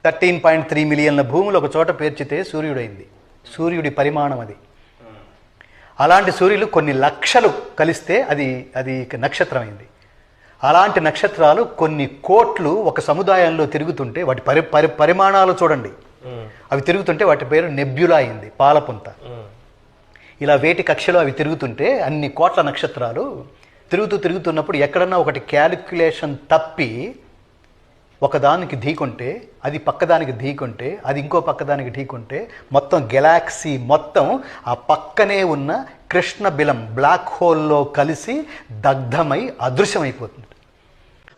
13.3 మిలియన్ల భూములు ఒక చోట పేర్చితే సూర్యుడైంది. సూర్యుడి పరిమాణం అది. అలాంటి సూర్యులు కొన్ని లక్షలు కలిస్తే అది నక్షత్రమైంది. అలాంటి నక్షత్రాలు కొన్ని కోట్లు ఒక సముదాయంలో తిరుగుతుంటే వాటి పరిమాణాలు చూడండి. అవి తిరుగుతుంటే వాటి పేరు నెబ్యులా అయింది, పాలపుంత. ఇలా వేటి కక్షలో అవి తిరుగుతుంటే అన్ని కోట్ల నక్షత్రాలు తిరుగుతున్నప్పుడు ఎక్కడన్నా ఒకటి క్యాలిక్యులేషన్ తప్పి ఒకదానికి ఢీకొంటే, అది పక్కదానికి ఢీకొంటే, అది ఇంకో పక్కదానికి ఢీకొంటే మొత్తం గెలాక్సీ మొత్తం ఆ పక్కనే ఉన్న కృష్ణ బిలం బ్లాక్ హోల్లో కలిసి దగ్ధమై అదృశ్యమైపోతుంది.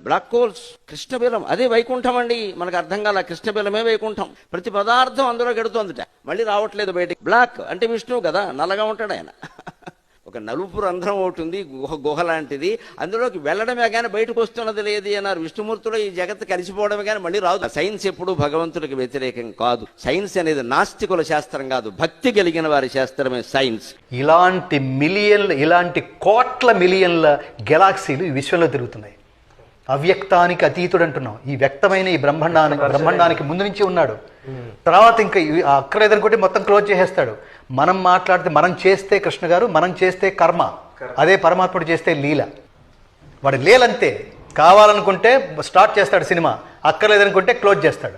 బ్లాక్ హోల్స్ కృష్ణబిలం అదే వైకుంఠం అండి. మనకు అర్థం కాల, కృష్ణబిలమే వైకుంఠం. ప్రతి పదార్థం అందులో గెడుతోందిట, మళ్ళీ రావట్లేదు బయటికి. బ్లాక్ అంటే విష్ణువు కదా, నల్లగా ఉంటాడు ఆయన. ఒక నలుపు రంధ్రం ఒకటి ఉంది, గుహ లాంటిది. అందులోకి వెళ్ళడమే కానీ బయటకు వస్తున్నది లేదు అన్నారు. విష్ణుమూర్తిలో ఈ జగత్తు కలిసిపోవడమే కానీ మళ్ళీ రాదు. సైన్స్ ఎప్పుడు భగవంతుడికి వ్యతిరేకం కాదు. సైన్స్ అనేది నాస్తికుల శాస్త్రం కాదు, భక్తి కలిగిన వారి శాస్త్రమే సైన్స్. ఇలాంటి కోట్ల మిలియన్ల గెలాక్సీలు ఈ విశ్వంలో తిరుగుతున్నాయి. అవ్యక్తానికి అతీతుడు అంటున్నాం. ఈ వ్యక్తమైన ఈ బ్రహ్మాండానికి ముందు నుంచి ఉన్నాడు. తర్వాత ఇంకా అక్కడ ఎదుర్కొంటే మొత్తం క్లోజ్ చేసేస్తాడు. మనం మాట్లాడితే, మనం చేస్తే కృష్ణ గారు, మనం చేస్తే కర్మ, అదే పరమాత్ముడు చేస్తే లీల. వాడు లీలంతే. కావాలనుకుంటే స్టార్ట్ చేస్తాడు సినిమా, అక్కర్లేదనుకుంటే క్లోజ్ చేస్తాడు.